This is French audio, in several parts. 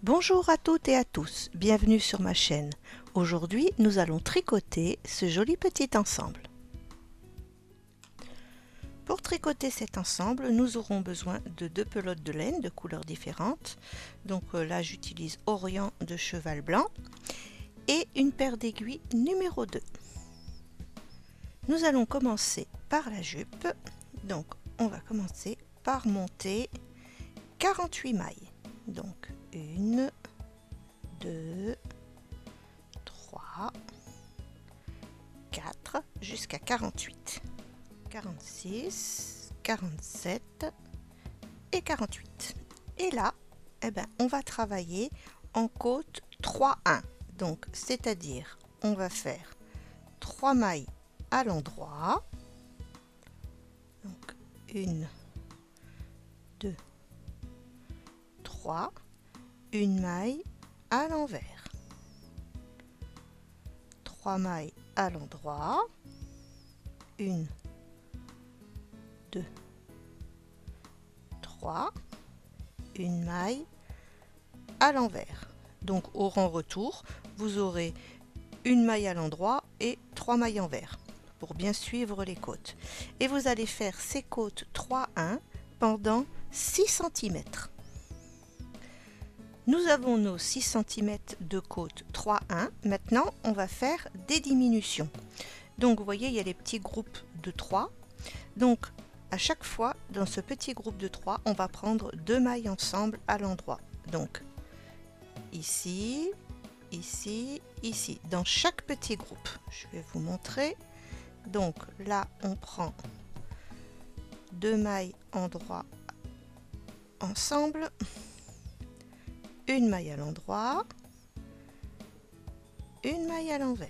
Bonjour à toutes et à tous, bienvenue sur ma chaîne. Aujourd'hui, nous allons tricoter ce joli petit ensemble. Pour tricoter cet ensemble, nous aurons besoin de deux pelotes de laine de couleurs différentes. Donc là, j'utilise Orient de cheval blanc et une paire d'aiguilles numéro 2. Nous allons commencer par la jupe. Donc, on va commencer par monter 48 mailles. Donc, 1, 2, 3, 4, jusqu'à 48, 46, 47 et 48. Et là, on va travailler en côte 3-1. Donc, c'est-à-dire, on va faire 3 mailles à l'endroit. Donc, 1, 2, 3, une maille à l'envers, 3 mailles à l'endroit, 1, 2, 3, une maille à l'envers. Donc au rang retour, vous aurez une maille à l'endroit et 3 mailles envers pour bien suivre les côtes. Et vous allez faire ces côtes 3-1 pendant 6 cm. Nous avons nos 6 cm de côte 3-1. Maintenant, on va faire des diminutions. Donc, vous voyez, il y a les petits groupes de 3. Donc, à chaque fois, dans ce petit groupe de 3, on va prendre 2 mailles ensemble à l'endroit. Donc, ici, ici, ici, dans chaque petit groupe. Je vais vous montrer. Donc, là, on prend 2 mailles endroit ensemble. Une maille à l'endroit, une maille à l'envers.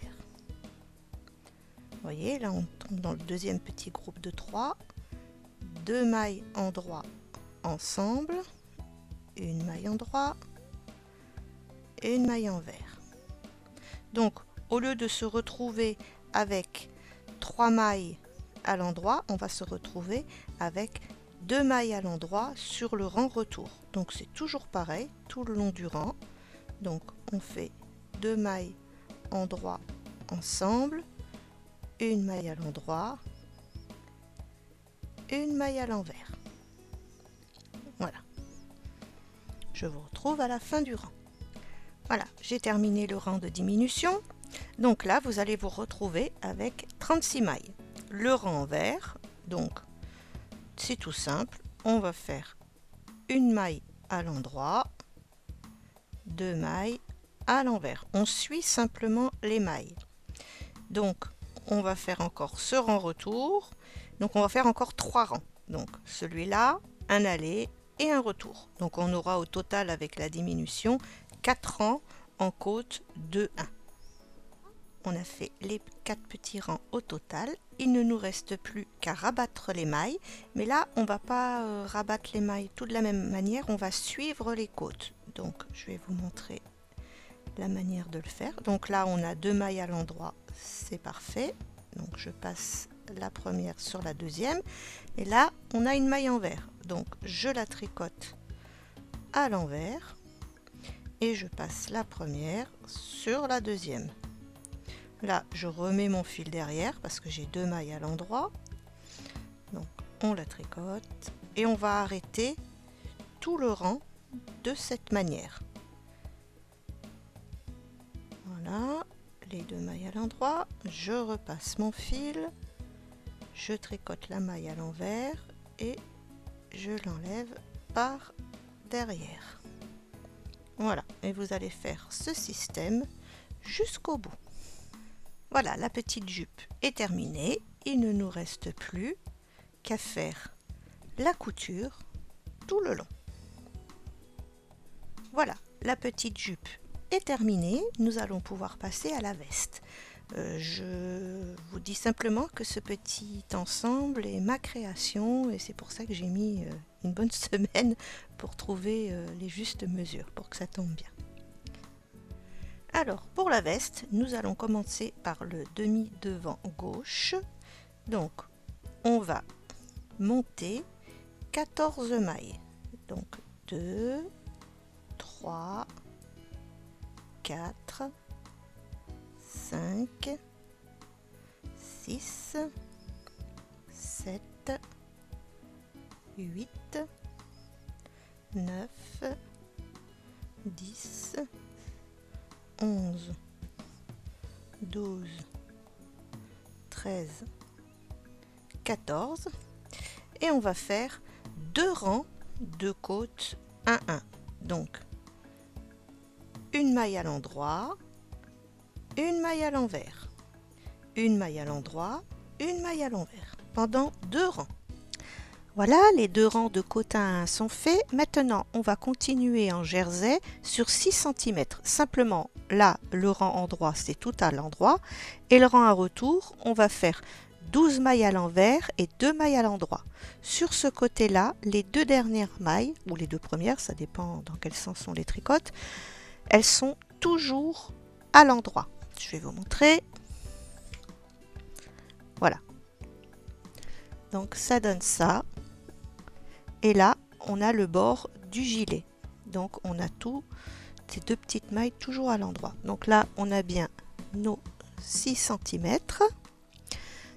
Vous voyez, là on tombe dans le deuxième petit groupe de 3, 2 mailles endroit ensemble, une maille endroit, une maille envers. Donc, au lieu de se retrouver avec 3 mailles à l'endroit, on va se retrouver avec 2 mailles à l'endroit sur le rang retour. Donc c'est toujours pareil tout le long du rang. Donc on fait 2 mailles endroit ensemble, une maille à l'endroit, une maille à l'envers. Voilà. Je vous retrouve à la fin du rang. Voilà, j'ai terminé le rang de diminution. Donc là, vous allez vous retrouver avec 36 mailles. Le rang vert, donc c'est tout simple, on va faire une maille à l'endroit, 2 mailles à l'envers. On suit simplement les mailles. Donc, on va faire encore ce rang retour. Donc, on va faire encore 3 rangs. Donc, celui-là, un aller et un retour. Donc, on aura au total avec la diminution 4 rangs en côte 2-1. On a fait les 4 petits rangs au total. Il ne nous reste plus qu'à rabattre les mailles. Mais là, on ne va pas rabattre les mailles toutes de la même manière. On va suivre les côtes. Donc, je vais vous montrer la manière de le faire. Donc là, on a 2 mailles à l'endroit. C'est parfait. Donc, je passe la première sur la deuxième. Et là, on a une maille envers. Donc, je la tricote à l'envers. Et je passe la première sur la deuxième. Là, je remets mon fil derrière parce que j'ai 2 mailles à l'endroit. Donc, on la tricote et on va arrêter tout le rang de cette manière. Voilà, les 2 mailles à l'endroit. Je repasse mon fil. Je tricote la maille à l'envers et je l'enlève par derrière. Voilà, et vous allez faire ce système jusqu'au bout. Voilà, la petite jupe est terminée. Il ne nous reste plus qu'à faire la couture tout le long. Voilà, la petite jupe est terminée. Nous allons pouvoir passer à la veste. Je vous dis simplement que ce petit ensemble est ma création et c'est pour ça que j'ai mis une bonne semaine pour trouver les justes mesures pour que ça tombe bien. Alors, pour la veste, nous allons commencer par le demi-devant gauche. Donc, on va monter 14 mailles. Donc, 2, 3, 4, 5, 6, 7, 8, 9, 10, 11, 12, 13, 14 et on va faire 2 rangs de côte 1, 1. Donc, une maille à l'endroit, une maille à l'envers, une maille à l'endroit, une maille à l'envers, pendant 2 rangs. Voilà, les 2 rangs de côte à 1 sont faits. Maintenant, on va continuer en jersey sur 6 cm. Simplement, là, le rang endroit, c'est tout à l'endroit. Et le rang à retour, on va faire 12 mailles à l'envers et 2 mailles à l'endroit. Sur ce côté-là, les 2 dernières mailles, ou les 2 premières, ça dépend dans quel sens on les tricote, elles sont toujours à l'endroit. Je vais vous montrer. Voilà. Donc ça donne ça. Et là, on a le bord du gilet. Donc on a tout, ces 2 petites mailles toujours à l'endroit. Donc là, on a bien nos 6 cm.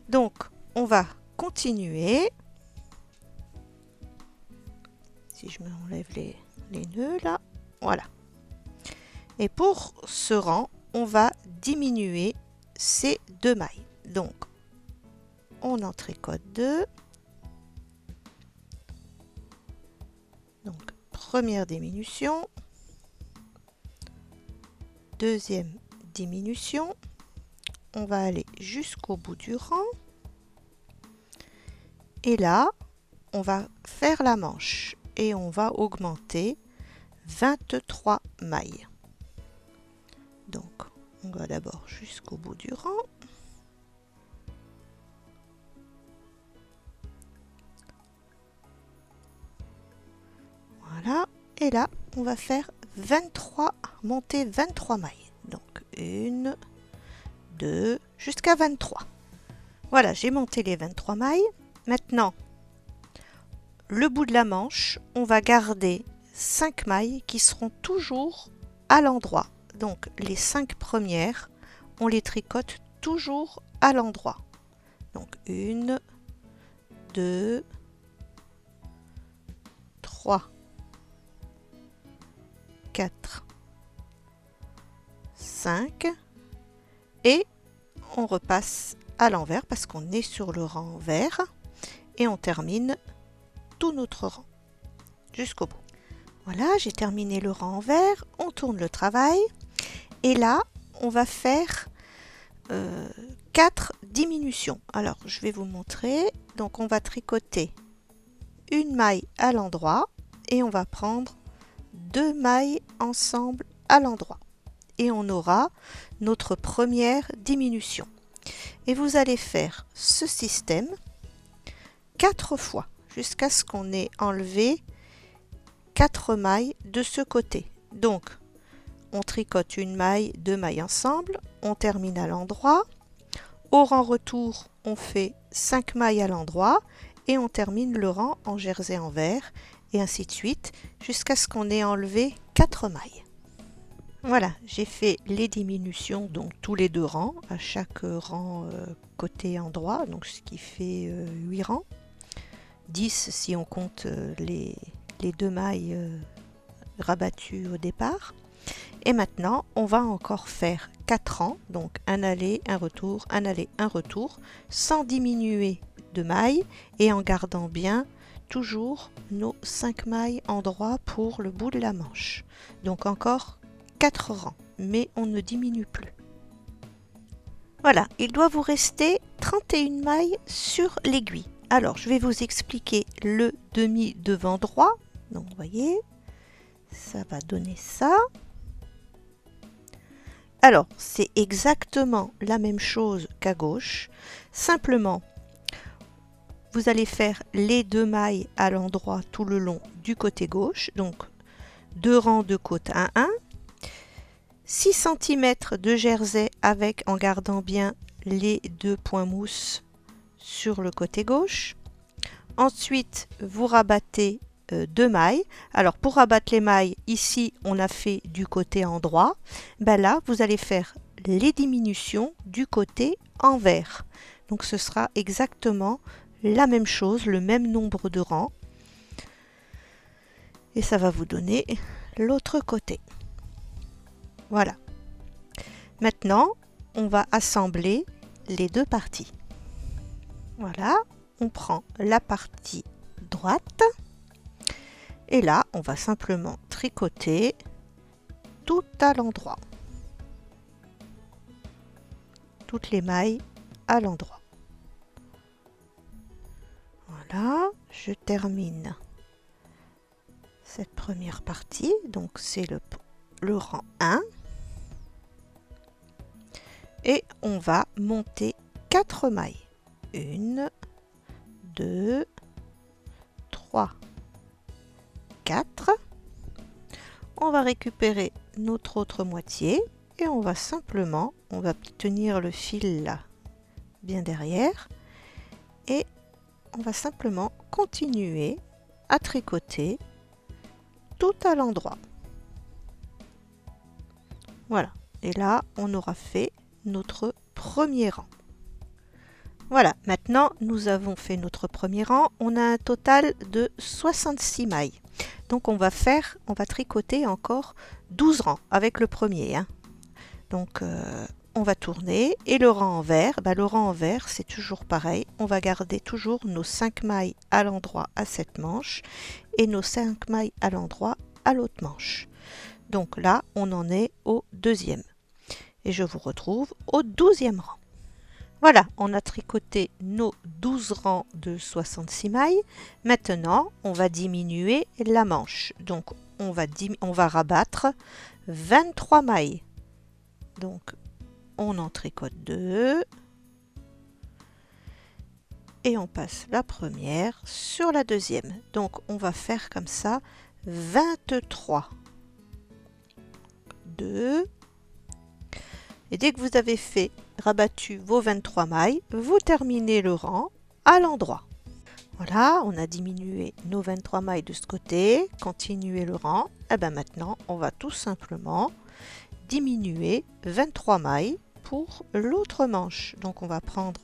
Donc on va continuer. Si je me enlève les nœuds là, voilà. Et pour ce rang, on va diminuer ces 2 mailles. Donc on en tricote 2. Donc, première diminution, deuxième diminution, on va aller jusqu'au bout du rang, et là, on va faire la manche, et on va augmenter 23 mailles. Donc, on va d'abord jusqu'au bout du rang. Voilà, et là, on va faire 23, monter 23 mailles. Donc, 1, 2, jusqu'à 23. Voilà, j'ai monté les 23 mailles. Maintenant, le bout de la manche, on va garder 5 mailles qui seront toujours à l'endroit. Donc, les 5 premières, on les tricote toujours à l'endroit. Donc, 1, 2, 3, 4, 5 et on repasse à l'envers parce qu'on est sur le rang vert et on termine tout notre rang jusqu'au bout. Voilà, j'ai terminé le rang en vert, on tourne le travail et là on va faire 4 diminutions. Alors je vais vous montrer. Donc on va tricoter une maille à l'endroit et on va prendre 2 mailles ensemble à l'endroit et on aura notre première diminution. Et vous allez faire ce système 4 fois jusqu'à ce qu'on ait enlevé 4 mailles de ce côté. Donc on tricote une maille, 2 mailles ensemble, on termine à l'endroit. Au rang retour, on fait 5 mailles à l'endroit et on termine le rang en jersey en vert et ainsi de suite jusqu'à ce qu'on ait enlevé 4 mailles. Voilà, j'ai fait les diminutions, donc tous les 2 rangs, à chaque rang côté endroit, donc ce qui fait 8 rangs. 10 si on compte les 2 mailles rabattues au départ. Et maintenant, on va encore faire 4 rangs, donc un aller, un retour, un aller, un retour, sans diminuer de mailles et en gardant bien toujours nos 5 mailles endroit pour le bout de la manche. Donc encore 4 rangs, mais on ne diminue plus. Voilà, il doit vous rester 31 mailles sur l'aiguille. Alors, je vais vous expliquer le demi devant droit. Donc, vous voyez, ça va donner ça. Alors, c'est exactement la même chose qu'à gauche. Simplement, vous allez faire les 2 mailles à l'endroit tout le long du côté gauche. Donc, 2 rangs de côte 1, 1. 6 cm de jersey avec, en gardant bien les 2 points mousse sur le côté gauche. Ensuite, vous rabattez 2 mailles. Alors pour rabattre les mailles, ici on a fait du côté endroit. Ben là, vous allez faire les diminutions du côté envers. Donc ce sera exactement la même chose, le même nombre de rangs. Et ça va vous donner l'autre côté. Voilà. Maintenant, on va assembler les deux parties. Voilà, on prend la partie droite et là, on va simplement tricoter tout à l'endroit. Toutes les mailles à l'endroit. Voilà, je termine cette première partie, donc c'est le rang 1. Et on va monter 4 mailles. 1, 2, 3, 4. On va récupérer notre autre moitié et on va simplement, on va tenir le fil là, bien derrière. Et on va simplement continuer à tricoter tout à l'endroit. Voilà. Et là, on aura fait notre premier rang. Voilà, maintenant nous avons fait notre premier rang. On a un total de 66 mailles. Donc on va tricoter encore 12 rangs avec le premier. Donc on va tourner et le rang envers, le rang envers c'est toujours pareil. On va garder toujours nos 5 mailles à l'endroit à cette manche et nos 5 mailles à l'endroit à l'autre manche. Donc là, on en est au deuxième. Et je vous retrouve au 12e rang. Voilà, on a tricoté nos 12 rangs de 66 mailles. Maintenant, on va diminuer la manche. Donc, on va rabattre 23 mailles. Donc, on en tricote 2. Et on passe la première sur la deuxième. Donc, on va faire comme ça 23. 2. Et dès que vous avez rabattu vos 23 mailles, vous terminez le rang à l'endroit. Voilà, on a diminué nos 23 mailles de ce côté, continuer le rang. Et bien maintenant, on va tout simplement diminuer 23 mailles pour l'autre manche. Donc on va prendre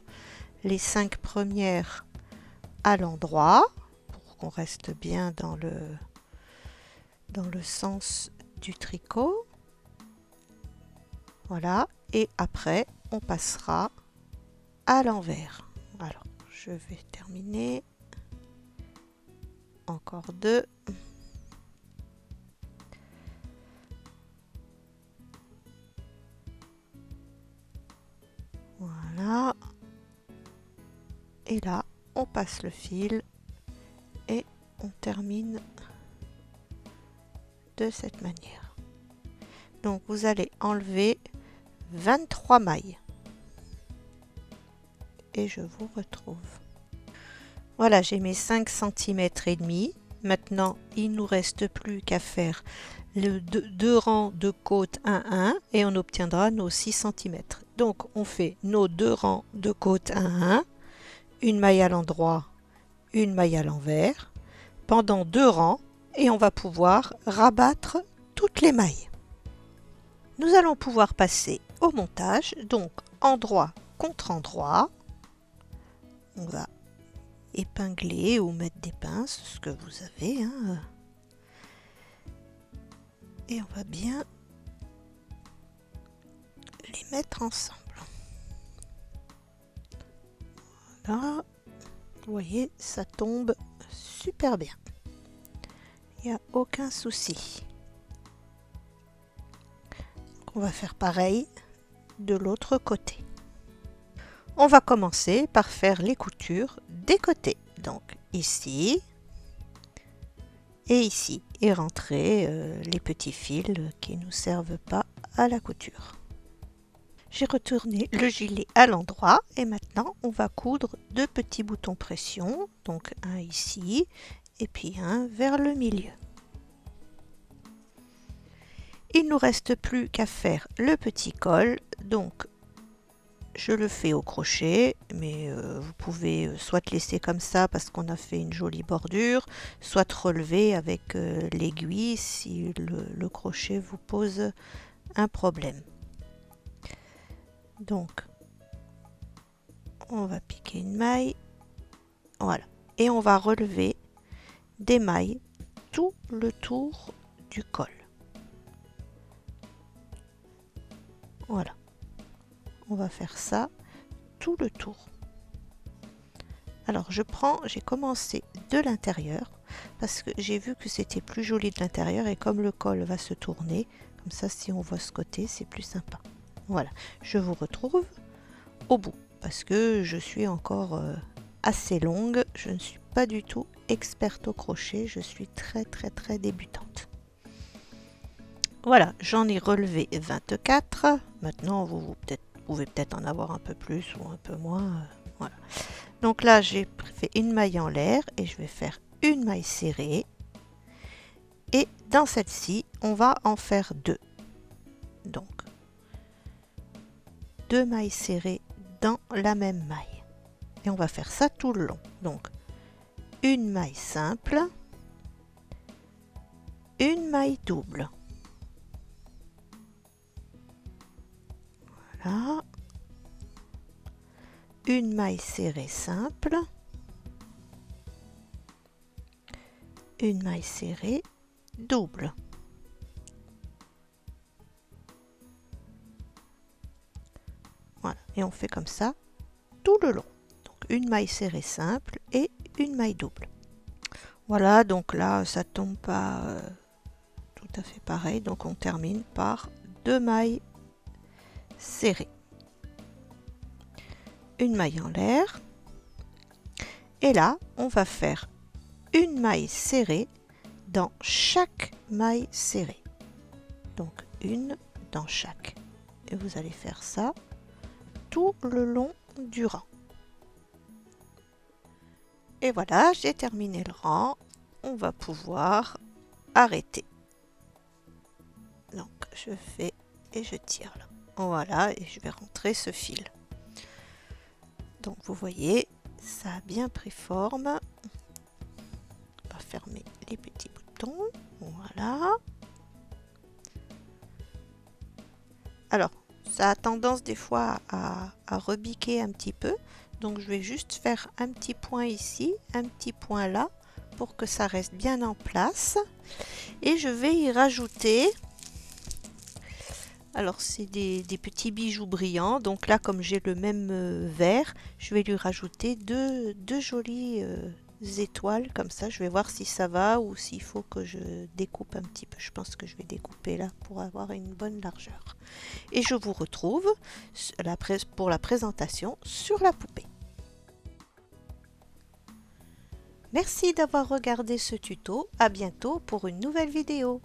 les 5 premières à l'endroit pour qu'on reste bien dans le sens du tricot. Voilà, et après, on passera à l'envers. Alors, je vais terminer. Encore 2. Voilà. Et là, on passe le fil et on termine de cette manière. Donc, vous allez enlever 23 mailles et je vous retrouve. Voilà, j'ai mes 5 cm et demi. Maintenant, il nous reste plus qu'à faire le 2 rangs de côte 1-1 et on obtiendra nos 6 cm. Donc, on fait nos 2 rangs de côte 1-1, une maille à l'endroit, une maille à l'envers, pendant 2 rangs et on va pouvoir rabattre toutes les mailles. Nous allons pouvoir passer au montage, donc endroit contre endroit. On va épingler ou mettre des pinces, ce que vous avez. Et on va bien les mettre ensemble. Voilà, vous voyez, ça tombe super bien. Il n'y a aucun souci. On va faire pareil de l'autre côté. On va commencer par faire les coutures des côtés. Donc ici et ici. Et rentrer les petits fils qui ne nous servent pas à la couture. J'ai retourné le gilet à l'endroit et maintenant on va coudre 2 petits boutons pression. Donc un ici et puis un vers le milieu. Il ne nous reste plus qu'à faire le petit col. Donc je le fais au crochet, mais vous pouvez soit laisser comme ça parce qu'on a fait une jolie bordure, soit relever avec l'aiguille si le crochet vous pose un problème. Donc, on va piquer une maille, voilà, et on va relever des mailles tout le tour du col. Voilà, on va faire ça tout le tour. Alors j'ai commencé de l'intérieur parce que j'ai vu que c'était plus joli de l'intérieur et comme le col va se tourner, comme ça si on voit ce côté c'est plus sympa. Voilà, je vous retrouve au bout parce que je suis encore assez longue, je ne suis pas du tout experte au crochet, je suis très débutante. Voilà, j'en ai relevé 24. Maintenant, vous pouvez peut-être en avoir un peu plus ou un peu moins. Voilà. Donc là, j'ai fait une maille en l'air et je vais faire une maille serrée. Et dans celle-ci, on va en faire deux. Donc, deux mailles serrées dans la même maille. Et on va faire ça tout le long. Donc, une maille simple, une maille double. Voilà. Une maille serrée simple, une maille serrée double. Voilà, et on fait comme ça tout le long. Donc une maille serrée simple et une maille double. Voilà, donc là ça tombe pas tout à fait pareil, donc on termine par deux mailles serrées. Une maille en l'air. Et là, on va faire une maille serrée dans chaque maille serrée. Donc une dans chaque. Et vous allez faire ça tout le long du rang. Et voilà, j'ai terminé le rang. On va pouvoir arrêter. Donc je fais et je tire là. Voilà, et je vais rentrer ce fil. Donc vous voyez, ça a bien pris forme. On va fermer les petits boutons. Voilà. Alors, ça a tendance des fois à rebiquer un petit peu. Donc je vais juste faire un petit point ici, un petit point là, pour que ça reste bien en place. Et je vais y rajouter... Alors c'est des petits bijoux brillants, donc là comme j'ai le même vert, je vais lui rajouter deux jolies étoiles comme ça. Je vais voir si ça va ou s'il faut que je découpe un petit peu. Je pense que je vais découper là pour avoir une bonne largeur. Et je vous retrouve pour la présentation sur la poupée. Merci d'avoir regardé ce tuto, à bientôt pour une nouvelle vidéo.